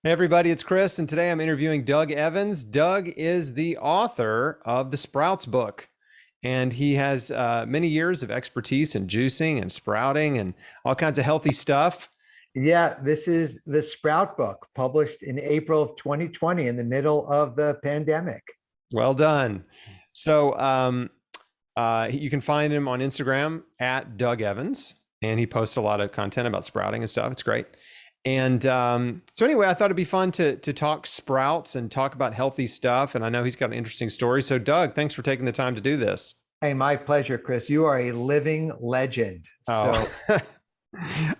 Hey everybody, it's Chris, and today I'm interviewing Doug Evans. Doug is the author of the Sprouts book, and he has many years of expertise in juicing and sprouting and all kinds of healthy stuff. Yeah, this is the Sprout book published in April of 2020 in the middle of the pandemic. Well done. So you can find him on Instagram at Doug Evans, and he posts a lot of content about sprouting and stuff. It's great. And so anyway, I thought it'd be fun to talk sprouts and talk about healthy stuff. And I know he's got an interesting story. So Doug, thanks for taking the time to do this. Hey, my pleasure, Chris. You are a living legend. Oh, So,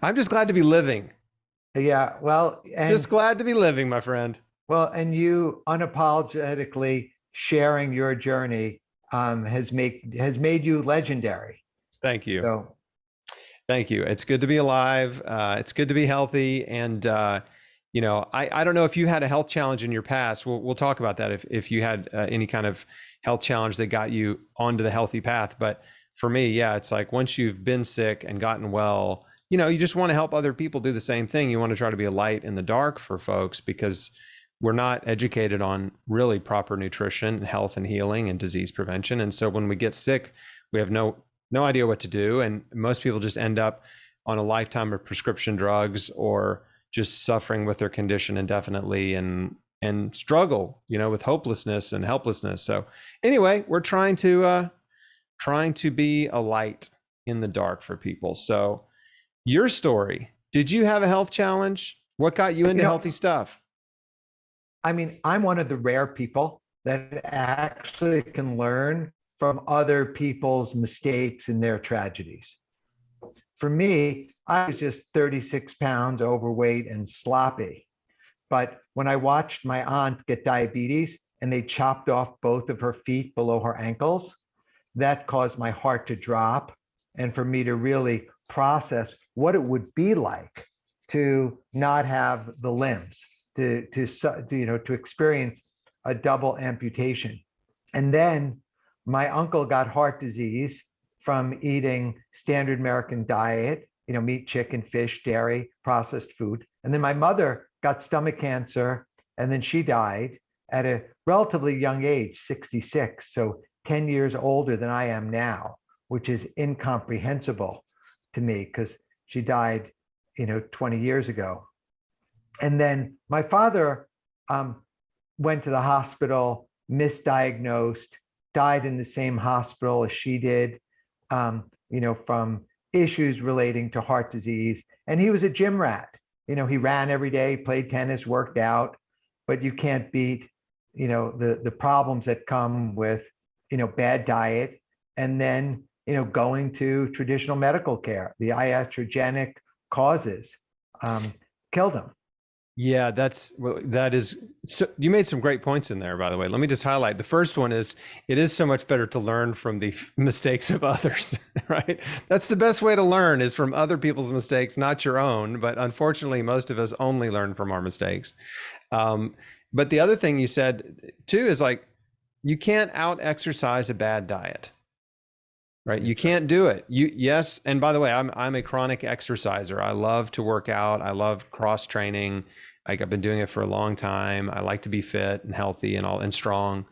I'm just glad to be living. yeah, Just glad to be living, my friend. and you unapologetically sharing your journey has made you legendary. Thank you. So, Thank you. It's good to be alive. It's good to be healthy. And, I don't know if you had a health challenge in your past. We'll talk about that if you had any kind of health challenge that got you onto the healthy path. But for me, yeah, it's like once you've been sick and gotten well, you just want to help other people do the same thing. You want to try to be a light in the dark for folks because we're not educated on really proper nutrition and health and healing and disease prevention. And so when we get sick, we have no idea what to do. And most people just end up on a lifetime of prescription drugs or just suffering with their condition indefinitely and struggle, with hopelessness and helplessness. So anyway, we're trying to be a light in the dark for people. So your story, did you have a health challenge? What got you into healthy stuff? I'm one of the rare people that actually can learn from other people's mistakes and their tragedies. For me, I was just 36 pounds overweight and sloppy. But when I watched my aunt get diabetes and they chopped off both of her feet below her ankles, that caused my heart to drop and for me to really process what it would be like to not have the limbs, to experience a double amputation. And then my uncle got heart disease from eating standard American diet, meat, chicken, fish, dairy, processed food. And then my mother got stomach cancer, and then she died at a relatively young age, 66. So 10 years older than I am now, which is incomprehensible to me because she died, 20 years ago. And then my father went to the hospital, misdiagnosed, died in the same hospital as she did, from issues relating to heart disease. And he was a gym rat. He ran every day, played tennis, worked out, but you can't beat, the problems that come with, bad diet. And then, going to traditional medical care, the iatrogenic causes killed him. Yeah, that is so you made some great points in there, by the way. Let me just highlight. The first one is it is so much better to learn from the mistakes of others, right? That's the best way to learn is from other people's mistakes, not your own. But unfortunately, most of us only learn from our mistakes. But the other thing you said too is like you can't out exercise a bad diet. Right. You can't do it. Yes. And by the way, I'm a chronic exerciser. I love to work out. I love cross training. Like I've been doing it for a long time. I like to be fit and healthy and strong.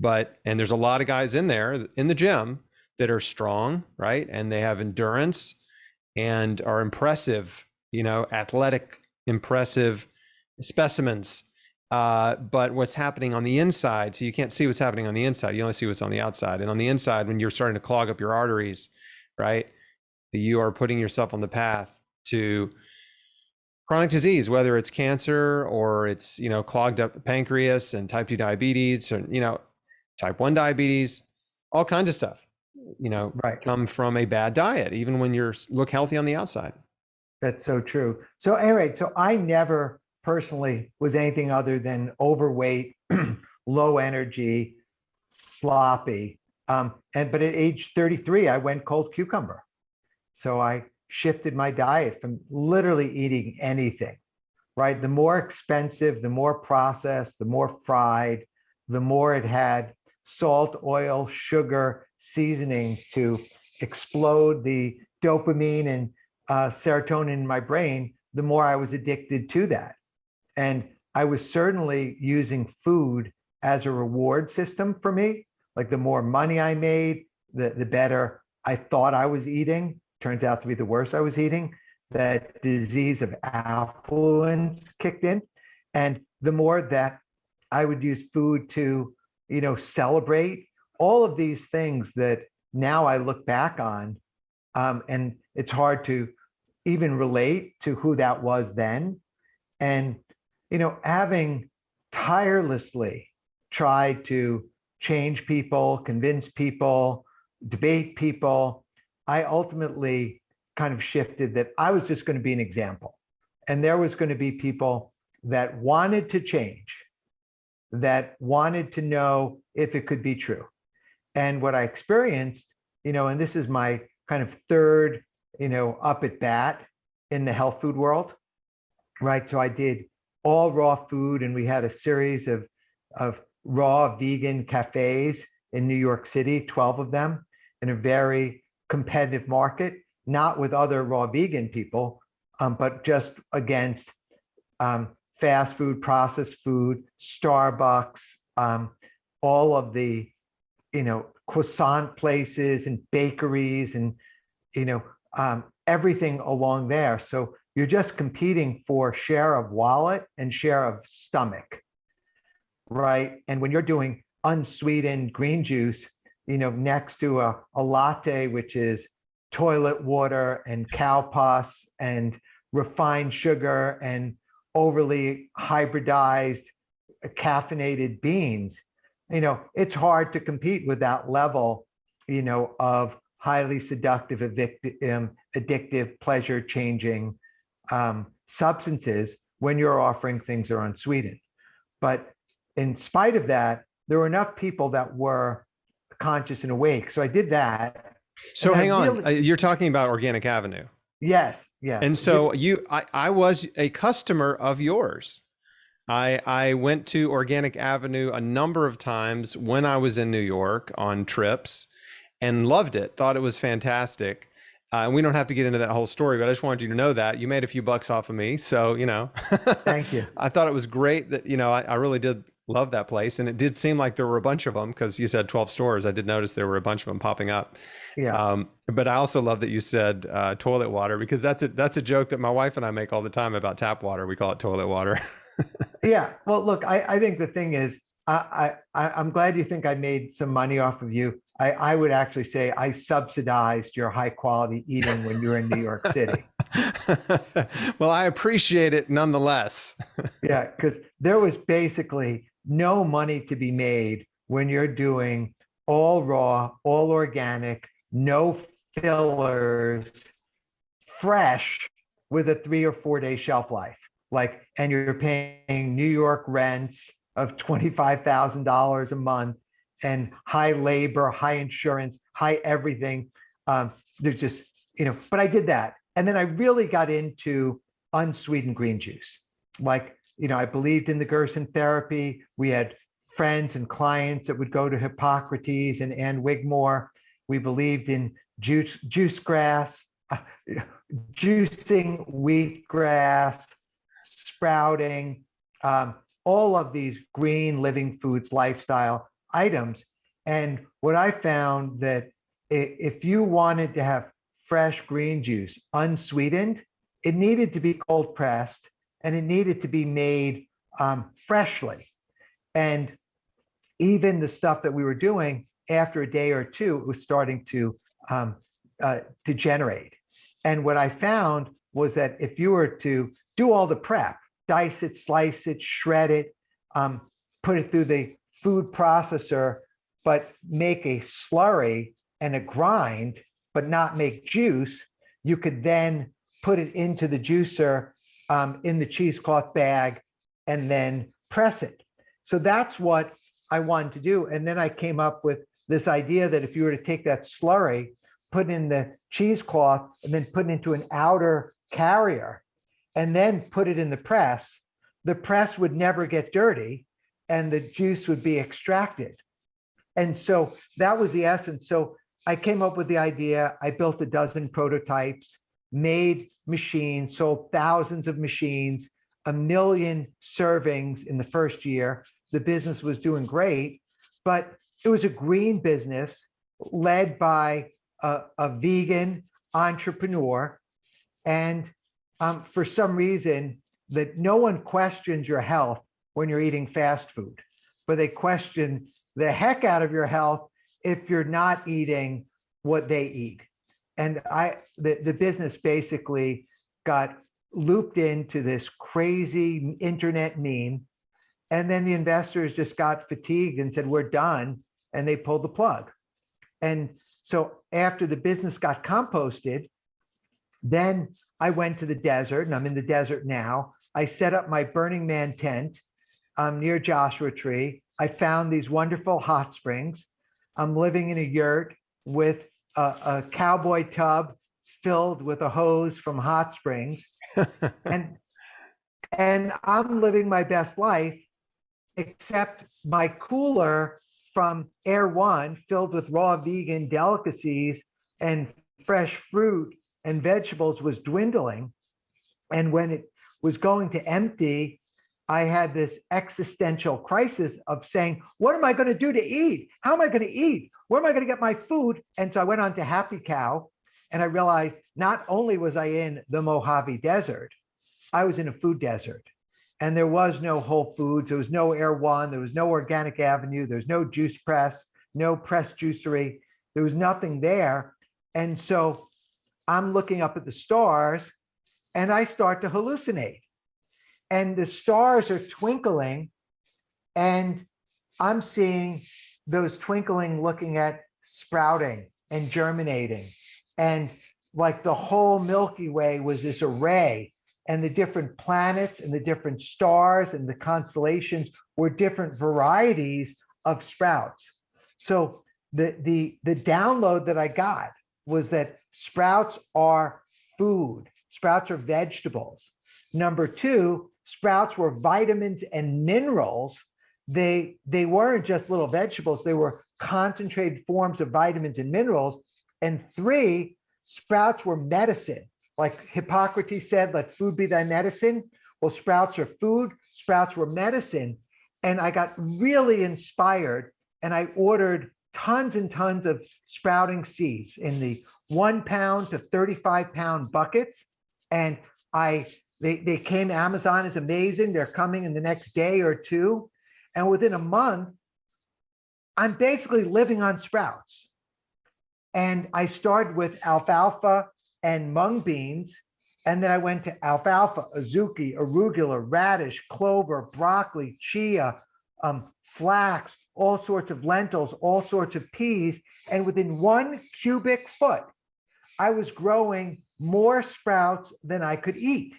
And there's a lot of guys in there in the gym that are strong, right? And they have endurance and are impressive, athletic, impressive specimens. But what's happening on the inside, so you can't see what's happening on the inside. You only see what's on the outside. And on the inside, when you're starting to clog up your arteries, right, you are putting yourself on the path to chronic disease, whether it's cancer or it's, clogged up pancreas and type 2 diabetes or, type 1 diabetes, all kinds of stuff, Right. come from a bad diet, even when you look healthy on the outside. That's so true. So anyway, so I never personally was anything other than overweight, low energy, sloppy. But at age 33, I went cold cucumber. So I shifted my diet from literally eating anything, right? The more expensive, the more processed, the more fried, the more it had salt, oil, sugar, seasonings to explode the dopamine and serotonin in my brain, the more I was addicted to that. And I was certainly using food as a reward system for me. Like the more money I made, the better I thought I was eating. Turns out to be the worse I was eating. That disease of affluence kicked in. And the more that I would use food to, celebrate all of these things that now I look back on, and it's hard to even relate to who that was then. And, having tirelessly tried to change people, convince people, debate people, I ultimately kind of shifted that I was just going to be an example. And there was going to be people that wanted to change, that wanted to know if it could be true. And what I experienced, and this is my kind of third, up at bat in the health food world, right? So I did all raw food, and we had a series of raw vegan cafes in New York City, 12 of them, in a very competitive market, not with other raw vegan people, but just against fast food, processed food, Starbucks, all of the, croissant places and bakeries and, everything along there. So you're just competing for share of wallet and share of stomach, right? And when you're doing unsweetened green juice, next to a latte, which is toilet water and cow pus and refined sugar and overly hybridized caffeinated beans, it's hard to compete with that level, of highly seductive, addictive, pleasure changing substances when you're offering things that are unsweetened. But in spite of that, there were enough people that were conscious and awake. So I did that. So hang on, you're talking about Organic Avenue. Yes, yes. And so I was a customer of yours. I went to Organic Avenue a number of times when I was in New York on trips and loved it, thought it was fantastic. And we don't have to get into that whole story, but I just wanted you to know that you made a few bucks off of me. So, Thank you. I thought it was great that, I really did love that place. And it did seem like there were a bunch of them because you said 12 stores. I did notice there were a bunch of them popping up. Yeah. But I also love that you said toilet water, because that's a joke that my wife and I make all the time about tap water. We call it toilet water. Yeah. Well, look, I think the thing is, I'm glad you think I made some money off of you. I would actually say I subsidized your high quality eating when you were in New York City. Well, I appreciate it nonetheless. Yeah, because there was basically no money to be made when you're doing all raw, all organic, no fillers, fresh, with a 3 or 4 day shelf life. And you're paying New York rents of $25,000 a month and high labor, high insurance, high everything. There's just, but I did that. And then I really got into unsweetened green juice. I believed in the Gerson therapy. We had friends and clients that would go to Hippocrates and Ann Wigmore. We believed in juice grass, juicing wheatgrass, sprouting, all of these green living foods lifestyle items. And what I found that if you wanted to have fresh green juice unsweetened, it needed to be cold pressed and it needed to be made freshly. And even the stuff that we were doing, after a day or two, it was starting to degenerate. And what I found was that if you were to do all the prep, dice it, slice it, shred it, put it through the food processor, but make a slurry and a grind, but not make juice, you could then put it into the juicer in the cheesecloth bag and then press it. So that's what I wanted to do. And then I came up with this idea that if you were to take that slurry, put it in the cheesecloth, and then put it into an outer carrier, and then put it in the press would never get dirty and the juice would be extracted. And so that was the essence. So I came up with the idea. I built a dozen prototypes, made machines, sold thousands of machines. 1 million servings in the first year. The business was doing great, but it was a green business led by a vegan entrepreneur. And for some reason, that no one questions your health when you're eating fast food, but they question the heck out of your health if you're not eating what they eat. And the business basically got looped into this crazy internet meme. And then the investors just got fatigued and said, we're done. And they pulled the plug. And so after the business got composted, then I went to the desert, and I'm in the desert now. I set up my Burning Man tent near Joshua Tree. I found these wonderful hot springs. I'm living in a yurt with a cowboy tub filled with a hose from hot springs. and and I'm living my best life, except my cooler from Air One, filled with raw vegan delicacies and fresh fruit and vegetables, was dwindling. And when it was going to empty, I had this existential crisis of saying, what am I going to do to eat? How am I going to eat? Where am I going to get my food? And so I went on to Happy Cow, and I realized not only was I in the Mojave Desert, I was in a food desert. And there was no Whole Foods, there was no Air One, there was no Organic Avenue, there was no juice press, no press juicery, there was nothing there. And so I'm looking up at the stars and I start to hallucinate. And the stars are twinkling, and I'm seeing those twinkling looking at sprouting and germinating. And like the whole Milky Way was this array, and the different planets and the different stars and the constellations were different varieties of sprouts. So the download that I got was that sprouts are food. Sprouts are vegetables. Number two, sprouts were vitamins and minerals. They weren't just little vegetables. They were concentrated forms of vitamins and minerals. And three, sprouts were medicine. Like Hippocrates said, let food be thy medicine. Well, sprouts are food. Sprouts were medicine. And I got really inspired, and I ordered tons and tons of sprouting seeds in the 1 pound to 35 pound buckets. And they came. Amazon is amazing. They're coming in the next day or two. And within a month, I'm basically living on sprouts. And I started with alfalfa and mung beans. And then I went to alfalfa, azuki, arugula, radish, clover, broccoli, chia, flax, all sorts of lentils, all sorts of peas. And within 1 cubic foot, I was growing more sprouts than I could eat.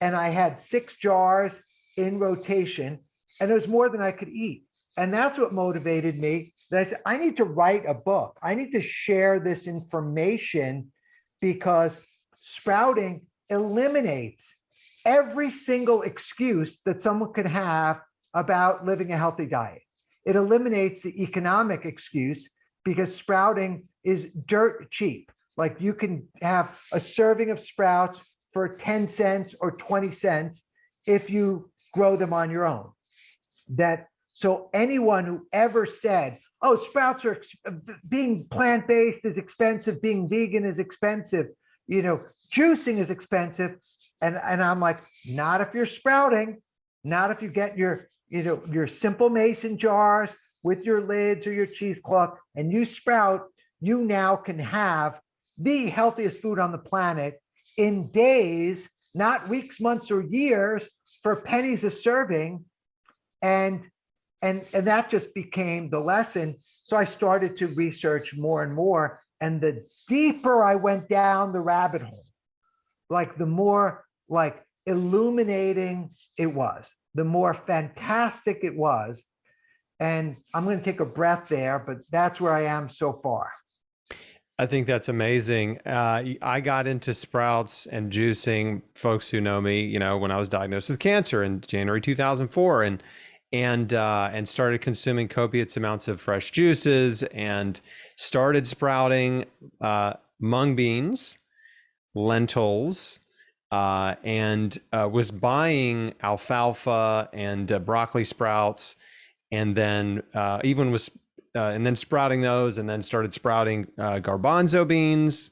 And I had 6 jars in rotation, and it was more than I could eat. And that's what motivated me. That I said, I need to write a book. I need to share this information, because sprouting eliminates every single excuse that someone could have about living a healthy diet. It eliminates the economic excuse, because sprouting is dirt cheap. Like you can have a serving of sprouts for 10 cents or 20 cents if you grow them on your own. So anyone who ever said, oh, sprouts are being plant-based is expensive, being vegan is expensive, juicing is expensive. And I'm like, not if you're sprouting, not if you get your simple mason jars with your lids or your cheesecloth and you sprout, you now can have the healthiest food on the planet in days, not weeks, months, or years, for pennies a serving. And that just became the lesson. So I started to research more and more. And the deeper I went down the rabbit hole, like the more like illuminating it was, the more fantastic it was. And I'm going to take a breath there, but that's where I am so far. I think that's amazing. I got into sprouts and juicing, folks who know me, when I was diagnosed with cancer in January 2004, and started consuming copious amounts of fresh juices and started sprouting mung beans, lentils, and was buying alfalfa and broccoli sprouts, and then even was and then sprouting those, and then started sprouting garbanzo beans,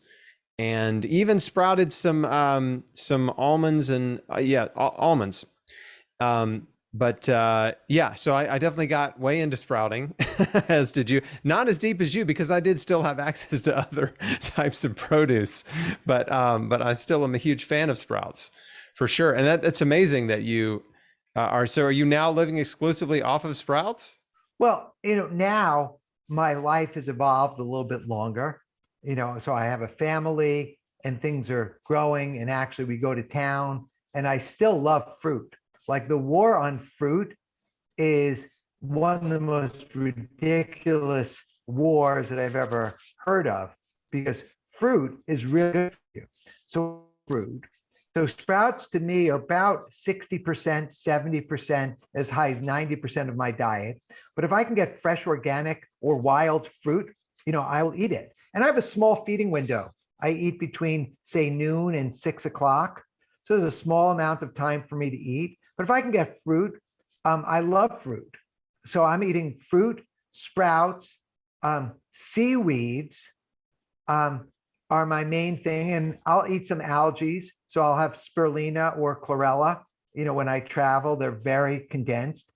and even sprouted some almonds and almonds. But yeah, so I definitely got way into sprouting, as did you. Not as deep as you, because I did still have access to other types of produce, but I still am a huge fan of sprouts, for sure. And that's amazing that you are. So are you now living exclusively off of sprouts? Well, now my life has evolved a little bit longer, so I have a family and things are growing. And actually, we go to town and I still love fruit. Like the war on fruit is one of the most ridiculous wars that I've ever heard of, because fruit is really good for you. So fruit. So sprouts to me are about 60%, 70%, as high as 90% of my diet. But if I can get fresh organic or wild fruit, I will eat it. And I have a small feeding window. I eat between, say, noon and 6 o'clock. So there's a small amount of time for me to eat. But if I can get fruit, I love fruit. So I'm eating fruit, sprouts, seaweeds are my main thing. And I'll eat some algae. So I'll have spirulina or chlorella. When I travel, they're very condensed.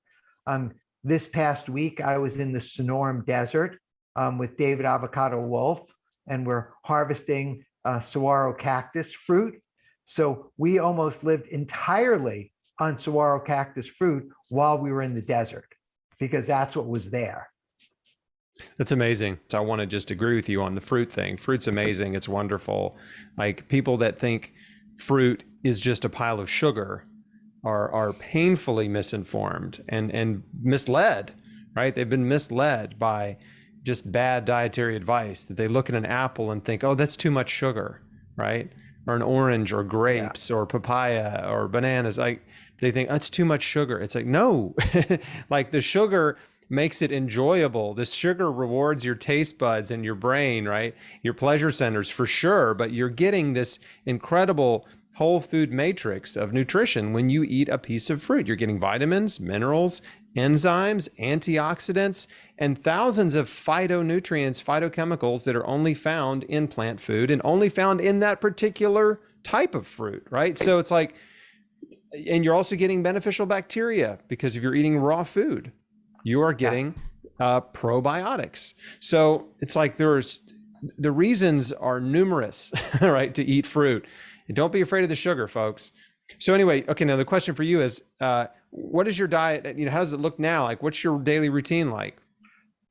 This past week, I was in the Sonoran Desert with David Avocado Wolf, and we're harvesting saguaro cactus fruit. So we almost lived entirely on saguaro cactus fruit while we were in the desert, because that's what was there. That's amazing. So I want to just agree with you on the fruit thing. Fruit's amazing. It's wonderful. Like, people that think fruit is just a pile of sugar are painfully misinformed and misled, right? They've been misled by just bad dietary advice, that they look at an apple and think, oh, that's too much sugar, right? Or an orange or grapes or papaya or bananas. Like, they think that's too much sugar. It's like, no, like the sugar makes it enjoyable. The sugar rewards your taste buds and your brain, right? Your pleasure centers, for sure. But you're getting this incredible whole food matrix of nutrition when you eat a piece of fruit. You're getting vitamins, minerals, enzymes, antioxidants, and thousands of phytonutrients, phytochemicals that are only found in plant food and only found in that particular type of fruit, right? So it's like, and you're also getting beneficial bacteria, because if you're eating raw food, you are getting probiotics. So it's like the reasons are numerous, right, to eat fruit. And don't be afraid of the sugar, folks. So anyway, okay, now the question for you is, what is your diet? How does it look now? Like, what's your daily routine like?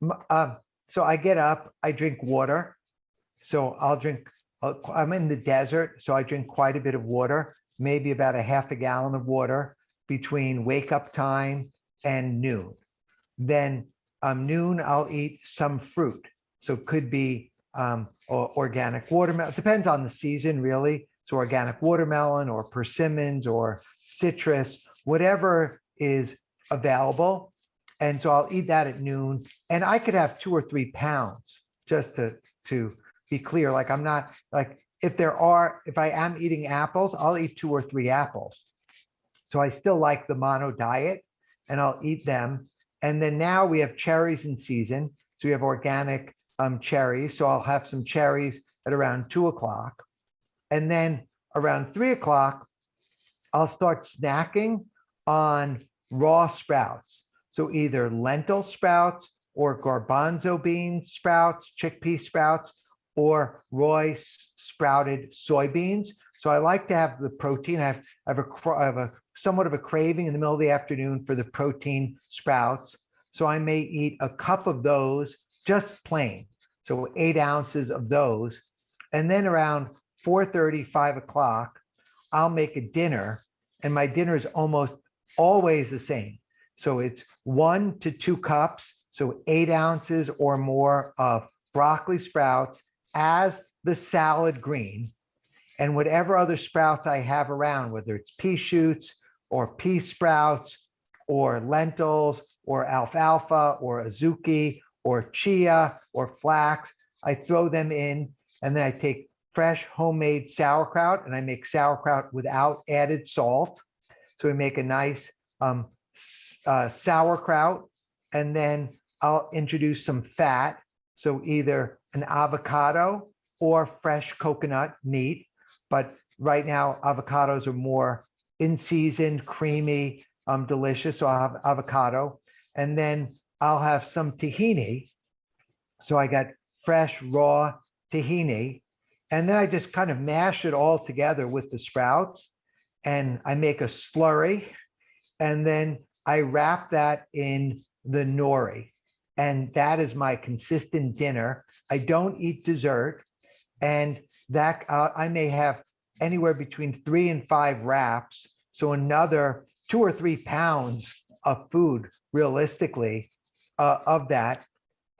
So I get up, I drink water. So I'm in the desert, so I drink quite a bit of water, maybe about a half a gallon of water between wake up time and noon. Then noon, I'll eat some fruit. So it could be organic watermelon. It depends on the season, really. So organic watermelon or persimmons or citrus, whatever is available. And so I'll eat that at noon. And I could have 2 or 3 pounds, just to be clear. Like, I'm not like, if I am eating apples, I'll eat 2 or 3 apples. So I still like the mono diet, and I'll eat them. And then now we have cherries in season. So we have organic cherries. So I'll have some cherries at around 2 o'clock. And then around 3 o'clock, I'll start snacking on raw sprouts. So either lentil sprouts or garbanzo bean sprouts, chickpea sprouts, or raw sprouted soybeans. So I like to have the protein. I have a somewhat of a craving in the middle of the afternoon for the protein sprouts. So I may eat a cup of those, just plain. So 8 ounces of those. And then around 4:30, 5 o'clock, I'll make a dinner. And my dinner is almost always the same. So it's 1 to 2 cups, so 8 ounces or more of broccoli sprouts as the salad green, and whatever other sprouts I have around, whether it's pea shoots or pea sprouts or lentils or alfalfa or azuki or chia or flax, I throw them in, and then I take fresh homemade sauerkraut, and I make sauerkraut without added salt. So we make a nice sauerkraut, and then I'll introduce some fat. So either an avocado or fresh coconut meat. But right now, avocados are more in season, creamy, delicious. So I'll have avocado. And then I'll have some tahini. So I got fresh, raw tahini. And then I just kind of mash it all together with the sprouts. And I make a slurry. And then I wrap that in the nori. And that is my consistent dinner. I don't eat dessert. And that I may have anywhere between 3 and 5 wraps. So another 2 or 3 pounds of food, realistically, of that.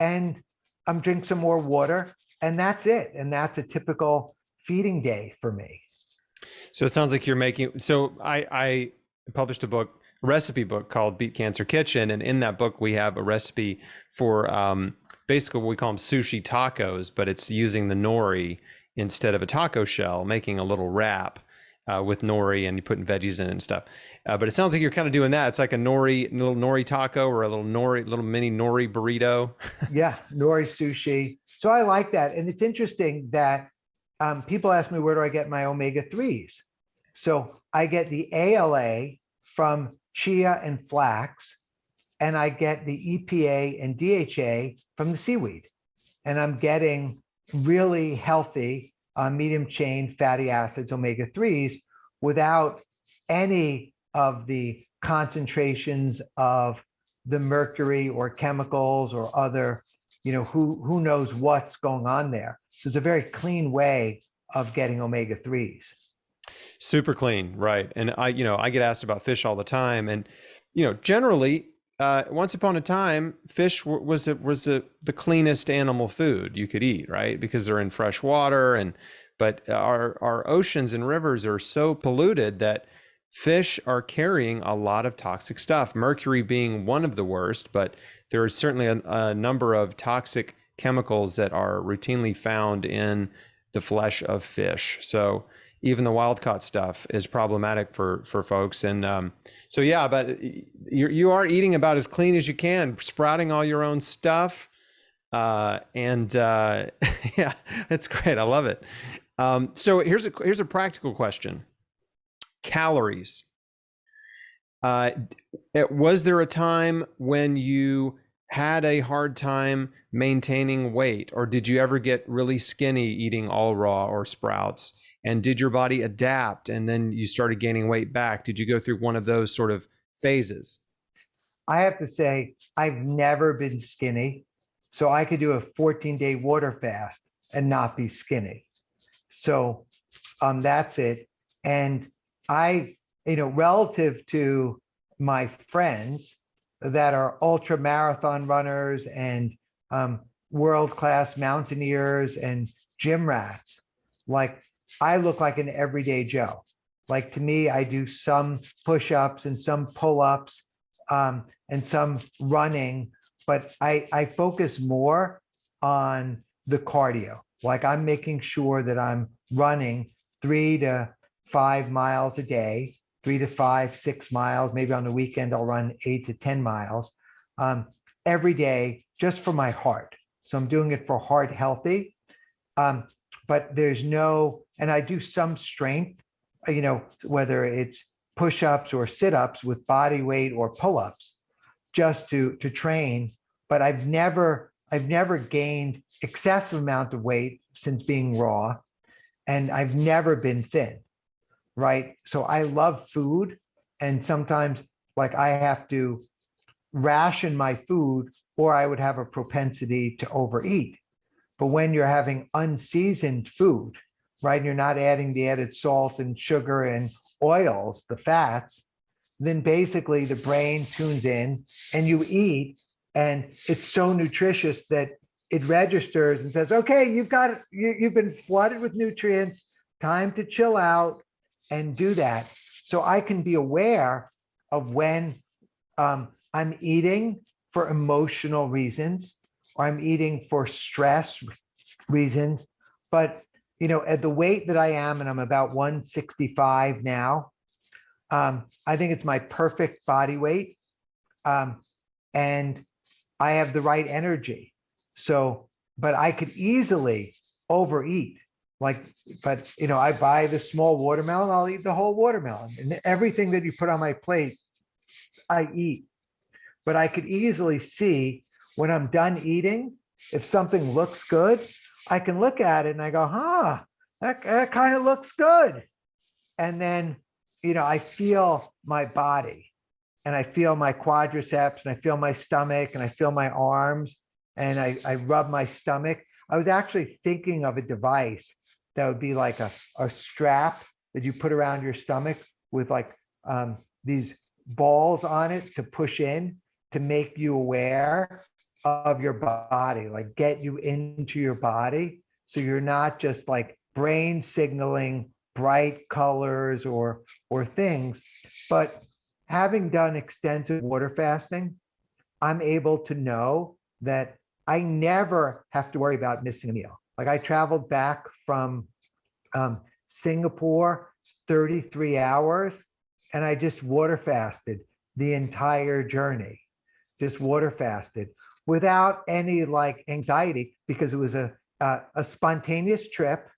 And I'm drink some more water, and that's it. And that's a typical feeding day for me. So it sounds like you're making, so I published a book, a recipe book called Beat Cancer Kitchen. And in that book, we have a recipe for basically what we call them sushi tacos, but it's using the nori instead of a taco shell, making a little wrap with nori, and you putting veggies in it and stuff. But it sounds like you're kind of doing that. It's like a little nori taco, or a little mini nori burrito. Yeah, nori sushi. So I like that. And it's interesting that people ask me, where do I get my omega-3s? So I get the ALA from chia and flax, and I get the EPA and DHA from the seaweed. And I'm getting really healthy medium chain fatty acids, omega-3s, without any of the concentrations of the mercury or chemicals or other, who knows what's going on there. So it's a very clean way of getting omega-3s. Super clean, right? And I get asked about fish all the time, and generally, once upon a time, fish was the cleanest animal food you could eat, right? Because they're in fresh water, but our oceans and rivers are so polluted that fish are carrying a lot of toxic stuff. Mercury being one of the worst, but there are certainly a number of toxic chemicals that are routinely found in the flesh of fish. So even the wild caught stuff is problematic for folks. And so, yeah, but you are eating about as clean as you can, sprouting all your own stuff. Yeah, it's great. I love it. So here's a practical question. Calories. Was there a time when you had a hard time maintaining weight, or did you ever get really skinny eating all raw or sprouts? And did your body adapt and then you started gaining weight back? Did you go through one of those sort of phases? I have to say, I've never been skinny. So I could do a 14-day water fast and not be skinny. So that's it. And I, relative to my friends that are ultra marathon runners and world-class mountaineers and gym rats, like, I look like an everyday Joe. Like, to me, I do some push-ups and some pull-ups and some running, but I focus more on the cardio. Like, I'm making sure that I'm running 3 to 5 miles a day, 3 to 5, 6 miles. Maybe on the weekend, I'll run 8 to 10 miles every day, just for my heart. So I'm doing it for heart healthy. But there's and I do some strength, whether it's push-ups or sit-ups with body weight or pull-ups, just to train. But I've never gained excessive amount of weight since being raw, and I've never been thin, right? So I love food, and sometimes, like, I have to ration my food, or I would have a propensity to overeat. But when you're having unseasoned food, right, and you're not adding the added salt and sugar and oils, the fats, then basically the brain tunes in and you eat, and it's so nutritious that it registers and says, okay, you've been flooded with nutrients, time to chill out and do that. So I can be aware of when I'm eating for emotional reasons, or I'm eating for stress reasons. But at the weight that I am, and I'm about 165 now, I think it's my perfect body weight. Um, and I have the right energy. So, but I could easily overeat. Like, but I buy the small watermelon, I'll eat the whole watermelon. And everything that you put on my plate, I eat. But I could easily see when I'm done eating, if something looks good, I can look at it and I go, that kind of looks good. And then, I feel my body and I feel my quadriceps and I feel my stomach and I feel my arms and I rub my stomach. I was actually thinking of a device that would be like a strap that you put around your stomach with like these balls on it to push in to make you aware of your body, like get you into your body. So you're not just like brain signaling bright colors or things, but having done extensive water fasting, I'm able to know that I never have to worry about missing a meal. Like I traveled back from Singapore, 33 hours, and I just water fasted the entire journey, just water fasted without any like anxiety because it was a spontaneous trip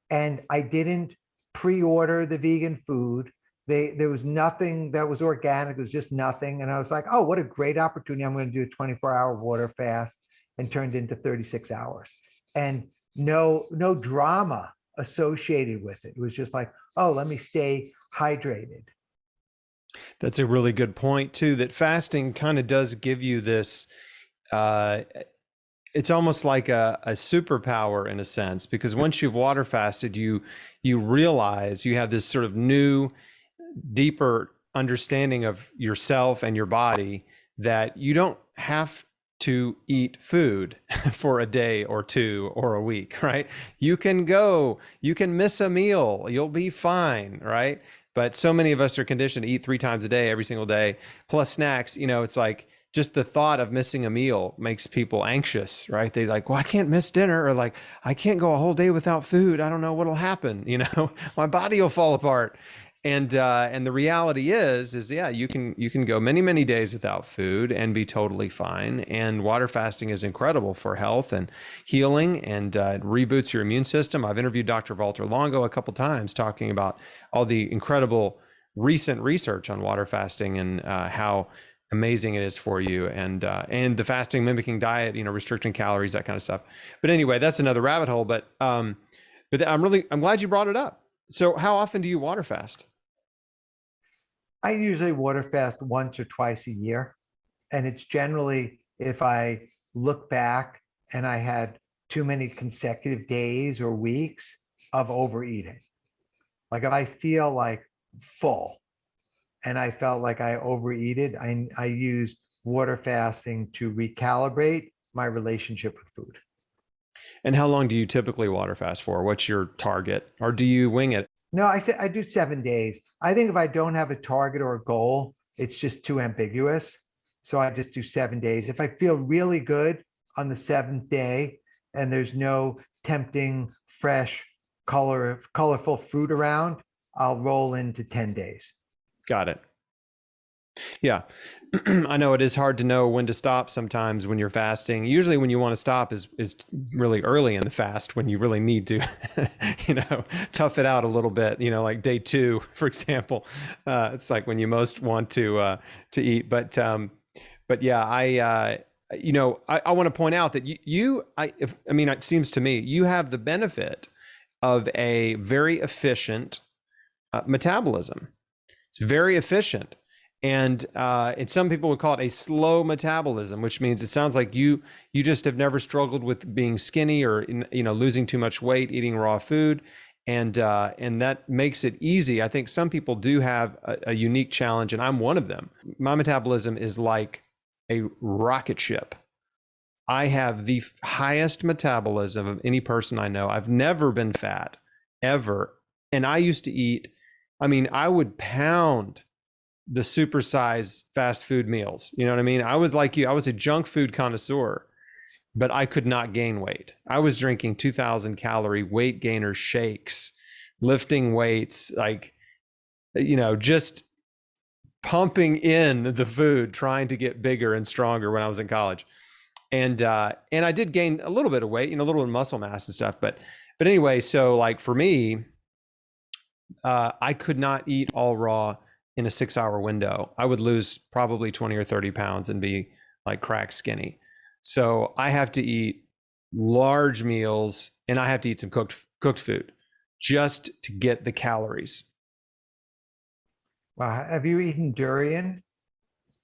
and I didn't pre-order the vegan food. There was nothing that was organic. It was just nothing. And I was like, oh, what a great opportunity. I'm going to do a 24-hour water fast and turned into 36 hours. And no drama associated with it. It was just like, oh, let me stay hydrated. That's a really good point too, that fasting kind of does give you this, it's almost like a superpower in a sense, because once you've water fasted, you realize you have this sort of new, deeper understanding of yourself and your body, that you don't have to eat food for a day or two or a week, right? You can miss a meal, you'll be fine, right? But so many of us are conditioned to eat 3 times a day, every single day, plus snacks. It's like just the thought of missing a meal makes people anxious, right? They like, well, I can't miss dinner, or like, I can't go a whole day without food. I don't know what'll happen. My body will fall apart. And the reality is yeah, you can go many, many days without food and be totally fine. And water fasting is incredible for health and healing, and it reboots your immune system. I've interviewed Dr. Walter Longo a couple times talking about all the incredible recent research on water fasting and how amazing it is for you, and the fasting mimicking diet, restricting calories, that kind of stuff. But anyway, that's another rabbit hole. But I'm glad you brought it up. So how often do you water fast? I usually water fast once or twice a year. And it's generally if I look back and I had too many consecutive days or weeks of overeating. Like if I feel like full and I felt like I overeated, I used water fasting to recalibrate my relationship with food. And how long do you typically water fast for? What's your target? Or do you wing it? No, I say I do 7 days. I think if I don't have a target or a goal, it's just too ambiguous. So I just do 7 days. If I feel really good on the seventh day and there's no tempting, fresh, colorful fruit around, I'll roll into 10 days. Got it. Yeah. I know it is hard to know when to stop sometimes when you're fasting. Usually when you want to stop is really early in the fast, when you really need to, tough it out a little bit, like day 2, for example. It's like when you most want to eat. But yeah, I want to point out that it seems to me you have the benefit of a very efficient metabolism. It's very efficient. And some people would call it a slow metabolism, which means it sounds like you just have never struggled with being skinny or losing too much weight, eating raw food, and that makes it easy. I think some people do have a unique challenge, and I'm one of them. My metabolism is like a rocket ship. I have the highest metabolism of any person I know. I've never been fat, ever, and I used to eat. I would pound the supersized fast food meals. You know what I mean? I was like you. I was a junk food connoisseur. but I could not gain weight. I was drinking 2,000 calorie weight gainer shakes, lifting weights, like, just pumping in the food, trying to get bigger and stronger when I was in college. And I did gain a little bit of weight, a little bit of muscle mass and stuff. But anyway, so like for me, I could not eat all raw in a 6 hour window. I would lose probably 20 or 30 pounds and be like crack skinny. So I have to eat large meals, and I have to eat some cooked food just to get the calories. Wow. Have you eaten durian?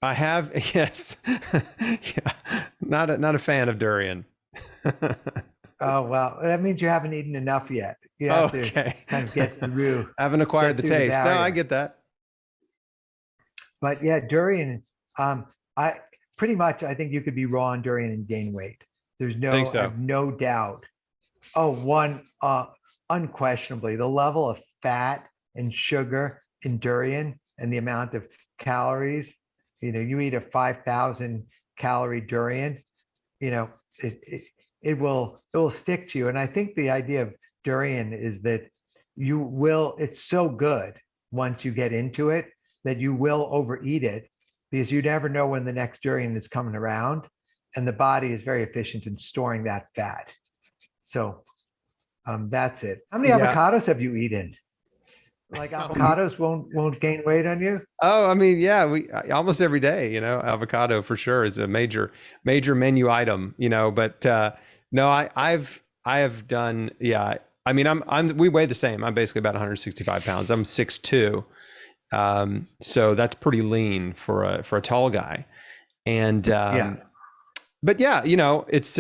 I have, yes. Yeah. Not a fan of durian. Oh, well, that means you haven't eaten enough yet. You have to Okay. kind of get through, I haven't acquired the get through the taste. No, I barrier. get that. But yeah, durian, I pretty much, I think you could be raw on durian and gain weight. I think I so. have no doubt. Oh, unquestionably, the level of fat and sugar in durian and the amount of calories, you eat a 5,000 calorie durian, you know, it, it, it will stick to you. And I think the idea of durian is that it's so good once you get into it that you will overeat it because you never know when the next durian is coming around. And the body is very efficient in storing that fat. So that's it. How many Yeah. avocados have you eaten? Like avocados won't gain weight on you? Oh, I mean, yeah, we almost every day, avocado for sure is a major menu item, but no, I have done, yeah. I mean, we weigh the same. I'm basically about 165 pounds. I'm 6'2". So that's pretty lean for a tall guy. And Yeah. but yeah, it's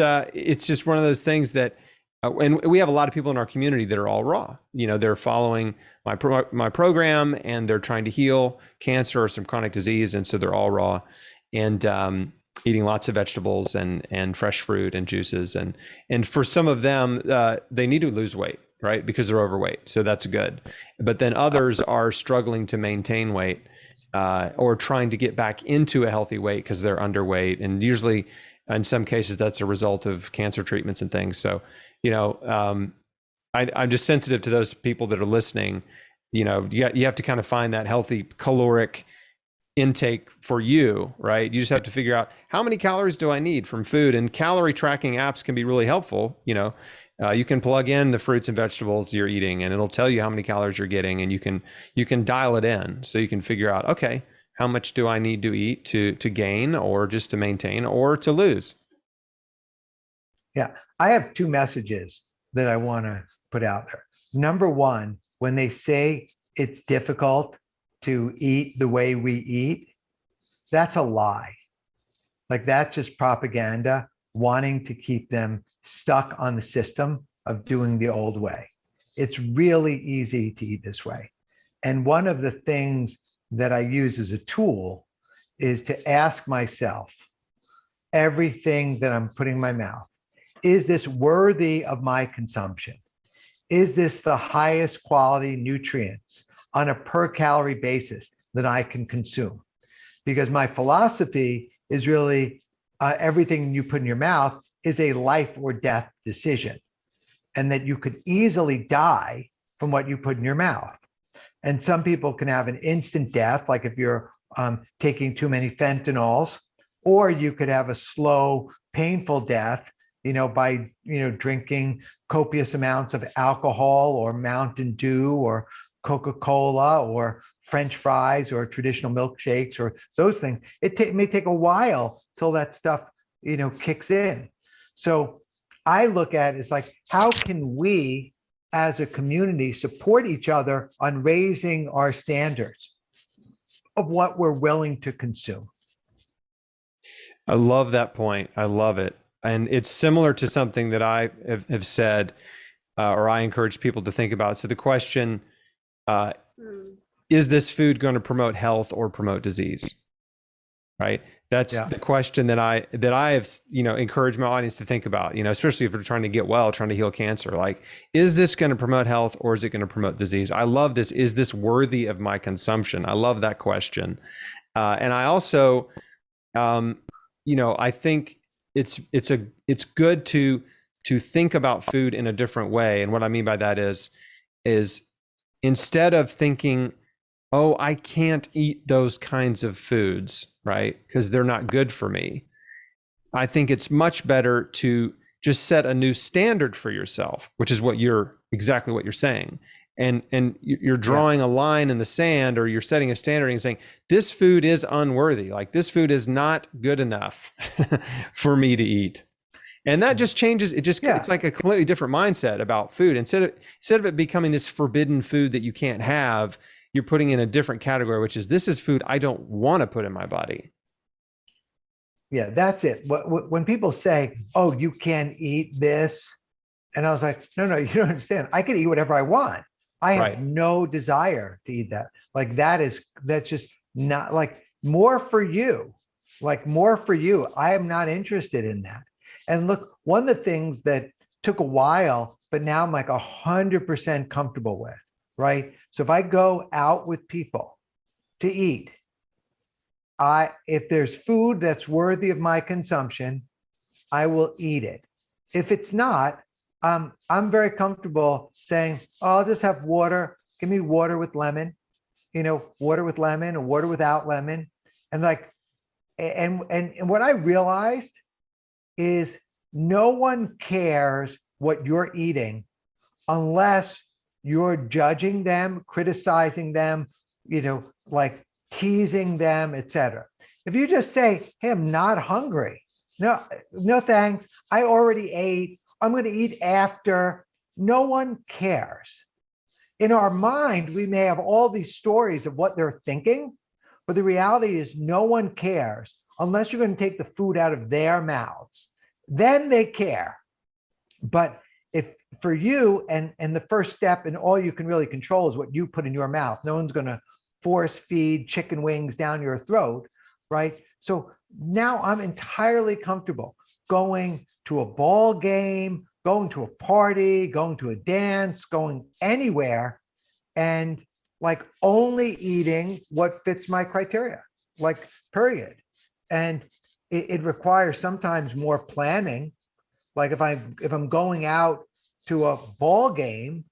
just one of those things that, and we have a lot of people in our community that are all raw. They're following my program, and they're trying to heal cancer or some chronic disease, and so they're all raw, and eating lots of vegetables and fresh fruit and juices, and for some of them, they need to lose weight, right, because they're overweight. So that's good. But then others are struggling to maintain weight, or trying to get back into a healthy weight because they're underweight, and usually, in some cases, that's a result of cancer treatments and things. So, I'm just sensitive to those people that are listening. You have to kind of find that healthy caloric intake for you, right? You just have to figure out how many calories do I need from food, and calorie tracking apps can be really helpful. You can plug in the fruits and vegetables you're eating, and it'll tell you how many calories you're getting, and you can dial it in, so you can figure out, okay, how much do I need to eat to gain, or just to maintain, or to lose? Yeah. I have two messages that I want to put out there. Number one, when they say it's difficult to eat the way we eat, that's a lie. Like that's just propaganda wanting to keep them stuck on the system of doing the old way. It's really easy to eat this way. And one of the things that I use as a tool is to ask myself everything that I'm putting in my mouth, is this worthy of my consumption? Is this the highest quality nutrients on a per calorie basis that I can consume? Because my philosophy is really everything you put in your mouth is a life or death decision, and that you could easily die from what you put in your mouth. And some people can have an instant death, like if you're taking too many fentanyls, or you could have a slow, painful death, by, drinking copious amounts of alcohol or Mountain Dew or Coca-Cola or French fries or traditional milkshakes or those things. It may take a while till that stuff, kicks in. So I look at it as like, how can we as a community support each other on raising our standards of what we're willing to consume? I love that point. I love it. And it's similar to something that I have said, or I encourage people to think about. So the question, is this food going to promote health or promote disease? Right. That's the question that I have, encouraged my audience to think about, especially if we're trying to get well, trying to heal cancer. Like, is this going to promote health, or is it going to promote disease? I love this. Is this worthy of my consumption? I love that question. And I also, I think it's good to think about food in a different way. And what I mean by that is instead of thinking, oh, I can't eat those kinds of foods, right? Because they're not good for me. I think it's much better to just set a new standard for yourself, which is exactly what you're saying. And you're Yeah. drawing a line in the sand, or you're setting a standard and saying, this food is unworthy. Like, this food is not good enough for me to eat. And that just changes. Yeah. It's like a completely different mindset about food. Instead of it becoming this forbidden food that you can't have, you're putting in a different category, which is, this is food I don't want to put in my body. Yeah, that's it. When people say, "Oh, you can't eat this," and I was like, "No, no, you don't understand. I can eat whatever I want. I have Right. no desire to eat that. Like that's just not like more for you. Like more for you. I am not interested in that." And look, one of the things that took a while, but now I'm like 100% comfortable with, right? So if I go out with people to eat, if there's food that's worthy of my consumption, I will eat it. If it's not, I'm very comfortable saying, oh, I'll just have water. Give me water with lemon, water with lemon or water without lemon. And like, and what I realized is no one cares what you're eating unless you're judging them, criticizing them, like teasing them, etc. If you just say, hey, I'm not hungry. No, no, thanks. I already ate. I'm going to eat after. No one cares. In our mind, we may have all these stories of what they're thinking, but the reality is no one cares unless you're going to take the food out of their mouths. Then they care. But if for you, and the first step and all you can really control is what you put in your mouth. No one's going to force feed chicken wings down your throat, right? So now I'm entirely comfortable going to a ball game, going to a party, going to a dance, going anywhere, and like only eating what fits my criteria, like period. And it requires sometimes more planning. Like if I'm going out to a ball game,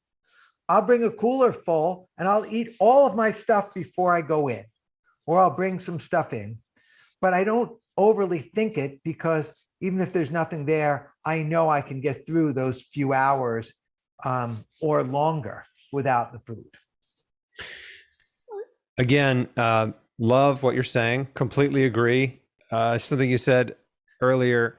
I'll bring a cooler full and I'll eat all of my stuff before I go in, or I'll bring some stuff in. But I don't overly think it, because even if there's nothing there, I know I can get through those few hours or longer without the food. Again, love what you're saying. Completely agree. Something you said earlier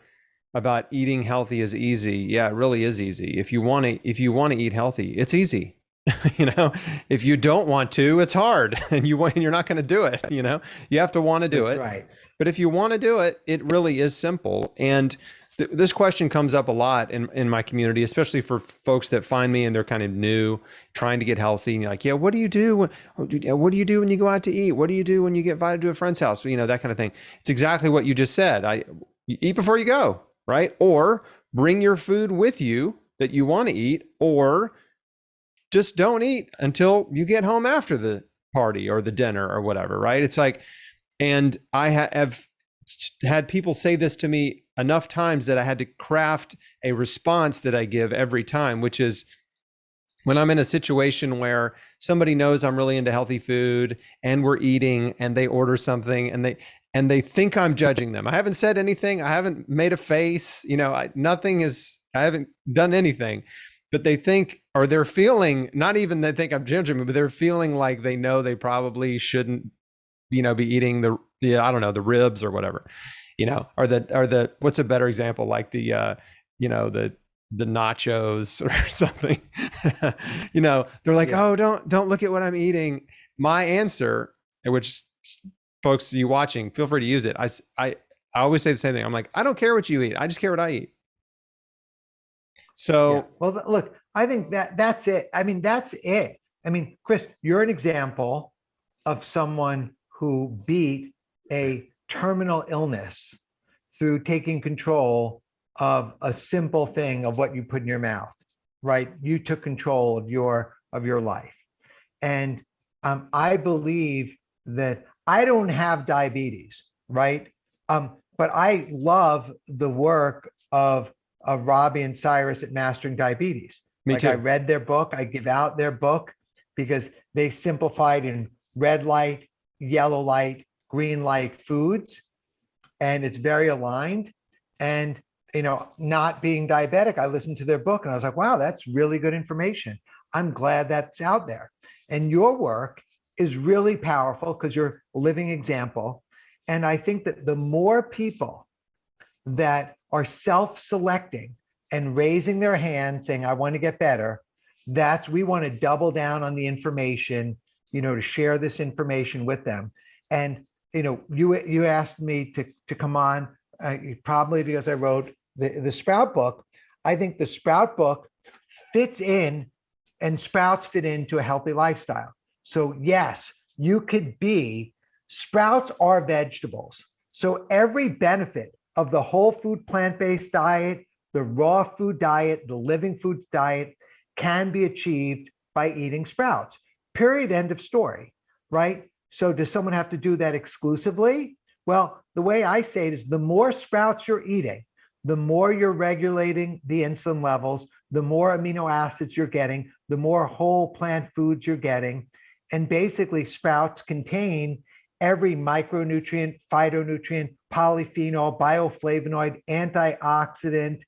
about eating healthy is easy. Yeah, it really is easy. If you want to eat healthy, it's easy. If you don't want to, it's hard, and you're not going to do it. You have to want to do That's it. right. But if you want to do it, it really is simple. And this question comes up a lot in my community, especially for folks that find me and they're kind of new, trying to get healthy. And you're like, yeah, what do you do? What do you do when you go out to eat? What do you do when you get invited to a friend's house? That kind of thing. It's exactly what you just said. You eat before you go, right? Or bring your food with you that you want to eat, or just don't eat until you get home after the party or the dinner or whatever, right? It's like, and I have had people say this to me enough times that I had to craft a response that I give every time, which is, when I'm in a situation where somebody knows I'm really into healthy food and we're eating and they order something and they think I'm judging them. I haven't said anything. I haven't made a face, I haven't done anything, but they think, or they're feeling, not even they think I'm judging them, but they're feeling like they know they probably shouldn't, be eating I don't know, the ribs or whatever, or the what's a better example? Like the nachos or something. They're like, Yeah. oh, don't look at what I'm eating. My answer, which folks, you watching, feel free to use it. I always say the same thing. I'm like, I don't care what you eat. I just care what I eat. Yeah. So Well, look, I think that's it. I mean, that's it. I mean, Chris, you're an example of someone who beat a terminal illness through taking control of a simple thing of what you put in your mouth, right? You took control of your life. And I believe that I don't have diabetes, right? but I love the work of Robbie and Cyrus at Mastering Diabetes. Me Like I too. read their book, I give out their book because they simplified in red light, yellow light, green light foods, and it's very aligned. And not being diabetic, I listened to their book and I was like, wow, that's really good information. I'm glad that's out there. And your work is really powerful because you're a living example. And I think that the more people that are self-selecting and raising their hand saying, I want to get better, we want to double down on the information, to share this information with them. And, you asked me to come on, probably because I wrote the Sprout book. I think the Sprout book fits in, and sprouts fit into a healthy lifestyle. So yes, you could be, sprouts are vegetables. So every benefit of the whole food plant-based diet, the raw food diet, the living foods diet can be achieved by eating sprouts. Period. End of story. Right? So does someone have to do that exclusively? Well, the way I say it is the more sprouts you're eating, the more you're regulating the insulin levels, the more amino acids you're getting, the more whole plant foods you're getting. And basically, sprouts contain every micronutrient, phytonutrient, polyphenol, bioflavonoid, antioxidant,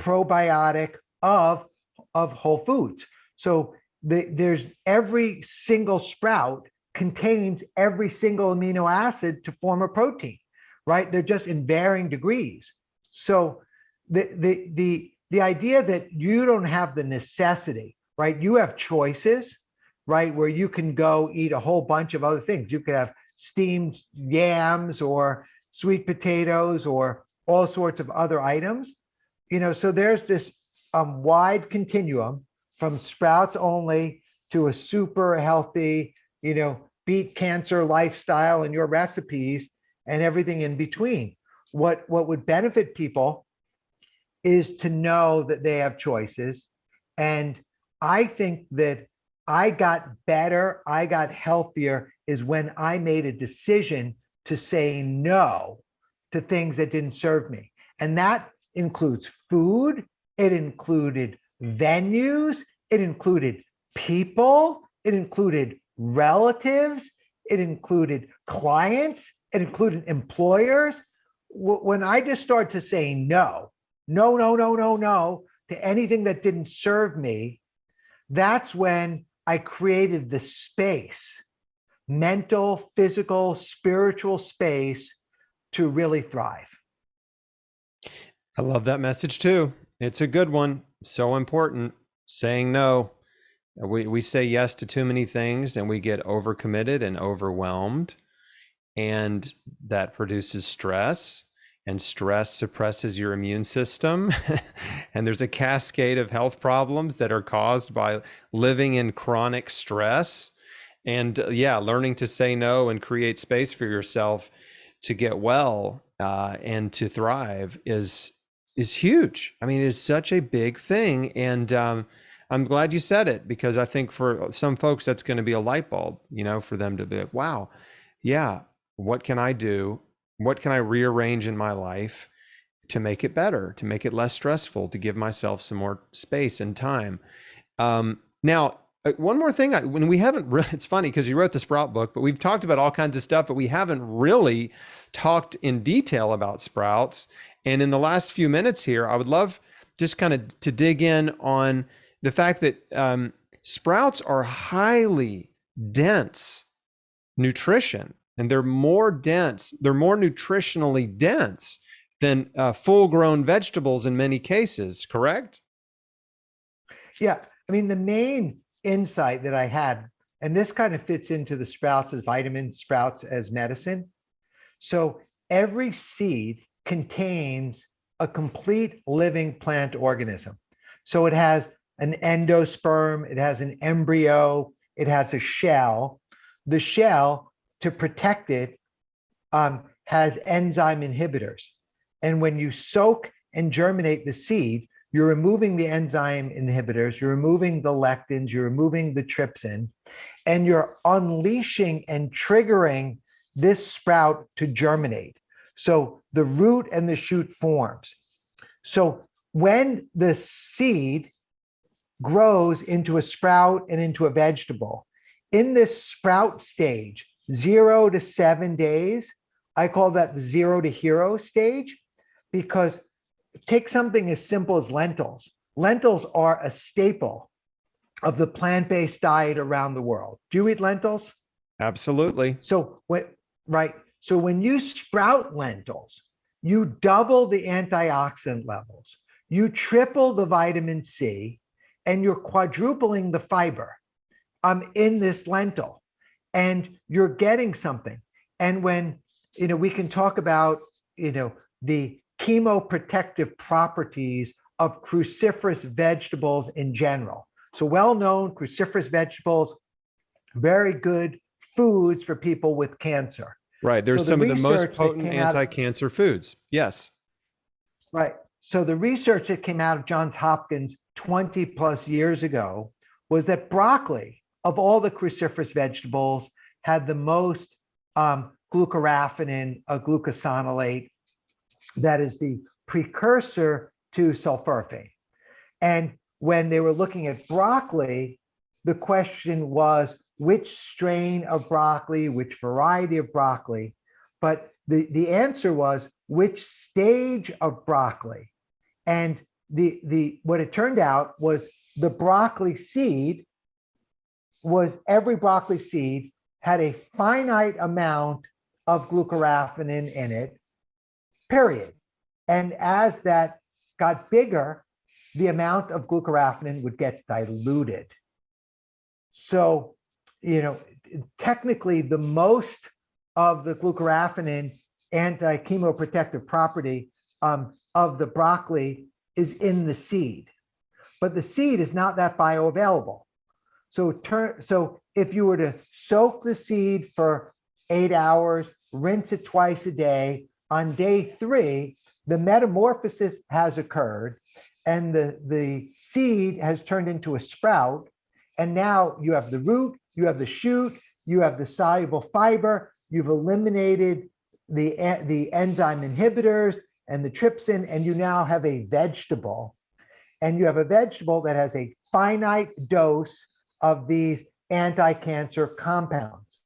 probiotic of whole foods. So there's every single sprout contains every single amino acid to form a protein, right? They're just in varying degrees. So the idea that you don't have the necessity, right? You have choices, right? Where you can go eat a whole bunch of other things. You could have steamed yams or sweet potatoes or all sorts of other items. So there's this wide continuum from sprouts only to a super healthy, beat cancer lifestyle and your recipes and everything in between. What would benefit people is to know that they have choices. And I think that I got better, I got healthier is when I made a decision to say no to things that didn't serve me. And that includes food, it included venues, it included people, it included relatives, it included clients, it included employers. When I just started to say no to anything that didn't serve me, that's when I created the space, mental, physical, spiritual space to really thrive. I love that message too. It's a good one. So important. Saying no. We say yes to too many things and we get overcommitted and overwhelmed. And that produces stress, and stress suppresses your immune system. And there's a cascade of health problems that are caused by living in chronic stress. And learning to say no and create space for yourself to get well and to thrive is huge. I mean, it is such a big thing. And I'm glad you said it, because I think for some folks, that's going to be a light bulb, for them to be like, wow, yeah, what can I do? What can I rearrange in my life to make it better, to make it less stressful, to give myself some more space and time? Now, one more thing, when we haven't really, it's funny because you wrote the Sprout book, but we've talked about all kinds of stuff, but we haven't really talked in detail about sprouts. And in the last few minutes here, I would love just kind of to dig in on the fact that sprouts are highly dense nutrition, and they're more dense, they're more nutritionally dense than full-grown vegetables in many cases, correct? Yeah, I mean, the main insight that I had, and this kind of fits into the sprouts as vitamins, sprouts as medicine. So every seed contains a complete living plant organism. So it has an endosperm, it has an embryo, it has a shell. The shell, to protect it, has enzyme inhibitors. And when you soak and germinate the seed, you're removing the enzyme inhibitors, you're removing the lectins, you're removing the trypsin, and you're unleashing and triggering this sprout to germinate. So the root and the shoot forms. So when the seed grows into a sprout and into a vegetable, in this sprout stage, 0 to 7 days, I call that the 0 to hero stage, because take something as simple as lentils. Lentils are a staple of the plant-based diet around the world. Do you eat lentils? Absolutely. So right. So when you sprout lentils, you double the antioxidant levels, you triple the vitamin C, and you're quadrupling the fiber in this lentil, and you're getting something. And when we can talk about the chemoprotective properties of cruciferous vegetables in general. So well-known cruciferous vegetables, very good foods for people with cancer. Right. There's So the some of the most research that potent came out, anti-cancer foods. Yes. right. So the research that came out of Johns Hopkins 20 plus years ago was that broccoli, of all the cruciferous vegetables, had the most glucoraphanin, a glucosinolate, that is the precursor to sulforaphane. And when they were looking at broccoli, the question was which strain of broccoli, which variety of broccoli, but the answer was which stage of broccoli. And what it turned out was the broccoli seed was, every broccoli seed had a finite amount of glucoraphanin in it, period. And as that got bigger, the amount of glucoraphanin would get diluted. So, technically, the most of the glucoraphanin anti-chemoprotective property of the broccoli is in the seed, but the seed is not that bioavailable. So if you were to soak the seed for 8 hours, rinse it twice a day, on day 3, the metamorphosis has occurred and the seed has turned into a sprout. And now you have the root, you have the shoot, you have the soluble fiber, you've eliminated the enzyme inhibitors and the trypsin, and you now have a vegetable. And you have a vegetable that has a finite dose of these anti-cancer compounds.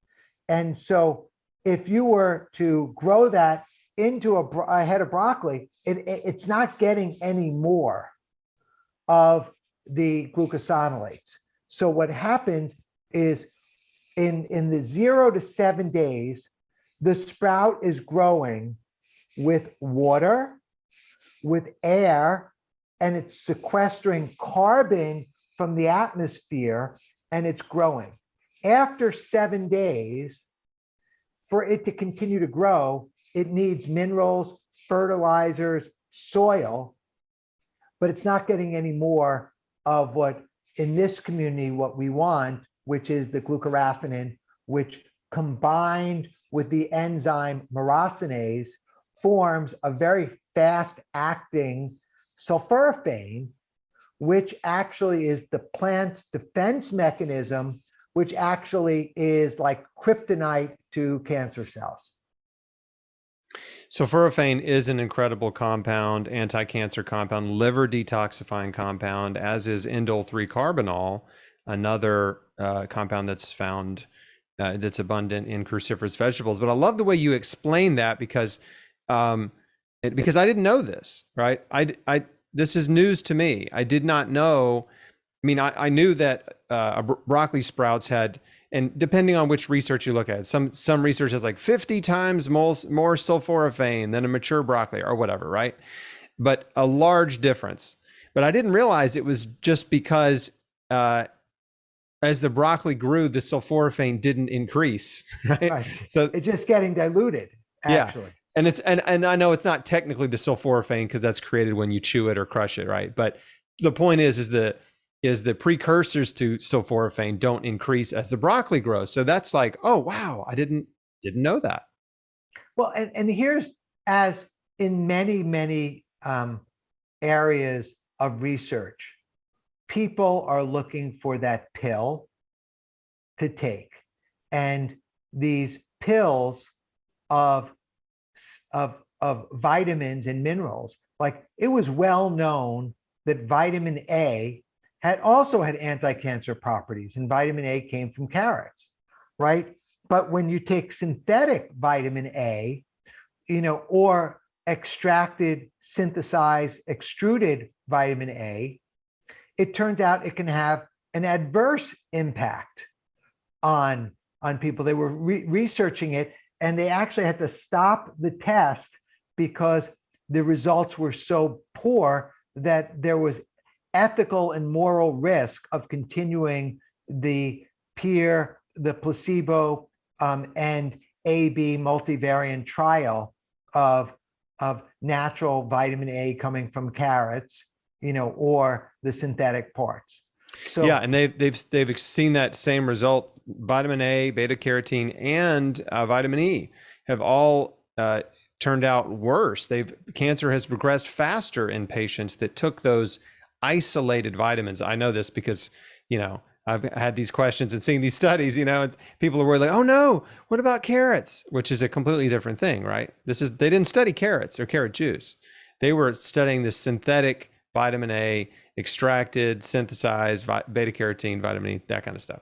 And so if you were to grow that into a head of broccoli, it's not getting any more of the glucosinolates. So what happens is in the 0 to 7 days, the sprout is growing with water, with air, and it's sequestering carbon from the atmosphere, and it's growing. After 7 days, for it to continue to grow, it needs minerals, fertilizers, soil, but it's not getting any more of what, in this community, what we want, which is the glucoraphanin, which combined with the enzyme myrosinase forms a very fast-acting sulforaphane, which actually is the plant's defense mechanism, which actually is like kryptonite to cancer cells. Sulforaphane is an incredible compound, anti-cancer compound, liver detoxifying compound, as is indole-3-carbinol, another compound that's found that's abundant in cruciferous vegetables. But I love the way you explain that because I didn't know this, right? This is news to me. I did not know. I mean, I knew that broccoli sprouts had, and depending on which research you look at, some research has like 50 times more sulforaphane than a mature broccoli or whatever, right? But a large difference. But I didn't realize it was just because as the broccoli grew, the sulforaphane didn't increase, right? Right. So it's just getting diluted, actually. Yeah. And it's and I know it's not technically the sulforaphane because that's created when you chew it or crush it, right? But the point is the precursors to sulforaphane don't increase as the broccoli grows. So that's like, oh wow, I didn't know that. Well, and here's, as in many areas of research, people are looking for that pill to take, and these pills of of vitamins and minerals. Like it was well known that vitamin A had also had anti-cancer properties, and vitamin A came from carrots, right? But when you take synthetic vitamin A, or extracted, synthesized, extruded vitamin A, it turns out it can have an adverse impact on people. They were researching it, and they actually had to stop the test because the results were so poor that there was ethical and moral risk of continuing the placebo, and AB multivariate trial of natural vitamin A coming from carrots, or the synthetic parts. So yeah, and they've seen that same result. Vitamin A, beta carotene, and vitamin E have all turned out worse. Cancer has progressed faster in patients that took those isolated vitamins. I know this because, I've had these questions and seen these studies, and people are worried like, oh no, what about carrots? Which is a completely different thing, right? They didn't study carrots or carrot juice. They were studying the synthetic vitamin A, extracted, synthesized beta carotene, vitamin E, that kind of stuff.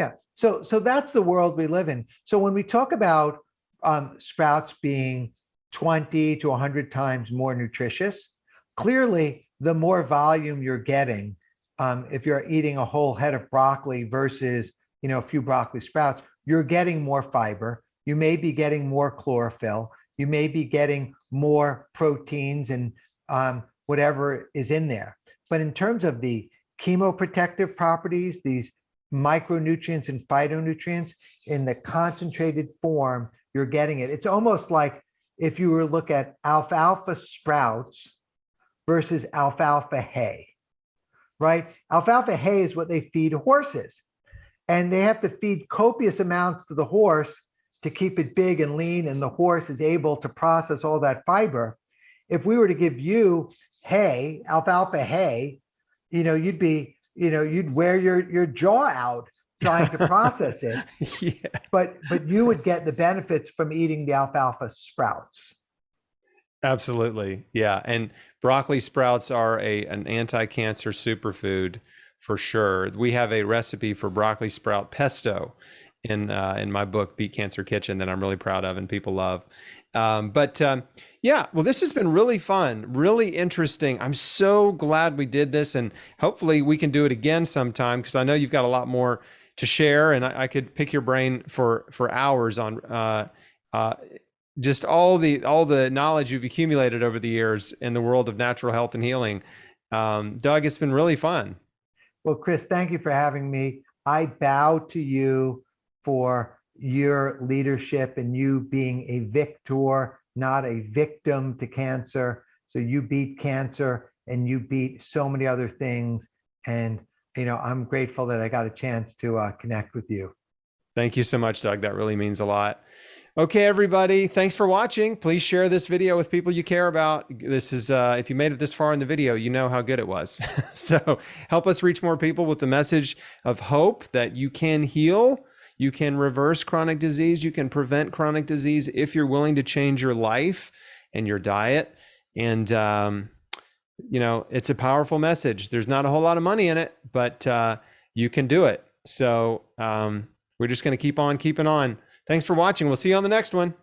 yeah, so that's the world we live in. So when we talk about sprouts being 20 to 100 times more nutritious, clearly the more volume you're getting, if you're eating a whole head of broccoli versus a few broccoli sprouts, you're getting more fiber. You may be getting more chlorophyll. You may be getting more proteins and whatever is in there. But in terms of the chemoprotective properties, these micronutrients and phytonutrients in the concentrated form, you're getting it. It's almost like if you were to look at alfalfa sprouts versus alfalfa hay, right? Alfalfa hay is what they feed horses, and they have to feed copious amounts to the horse to keep it big and lean, and the horse is able to process all that fiber. If we were to give you hay, alfalfa hay, you'd wear your jaw out trying to process it. Yeah. But you would get the benefits from eating the alfalfa sprouts. Absolutely. Yeah. And broccoli sprouts are an anti-cancer superfood for sure. We have a recipe for broccoli sprout pesto in my book, Beat Cancer Kitchen, that I'm really proud of and people love. Yeah, well, this has been really fun, really interesting. I'm so glad we did this, and hopefully we can do it again sometime, because I know you've got a lot more to share, and I could pick your brain for hours on just all the knowledge you've accumulated over the years in the world of natural health and healing. Doug, it's been really fun. Well, Chris, thank you for having me. I bow to you for your leadership and you being a victor, not a victim to cancer. So you beat cancer and you beat so many other things. And, I'm grateful that I got a chance to connect with you. Thank you so much, Doug. That really means a lot. Okay, everybody, thanks for watching. Please share this video with people you care about. This is, if you made it this far in the video, you know how good it was. So help us reach more people with the message of hope that you can heal, you can reverse chronic disease, you can prevent chronic disease if you're willing to change your life and your diet. And, it's a powerful message. There's not a whole lot of money in it, but you can do it. So we're just going to keep on keeping on. Thanks for watching. We'll see you on the next one.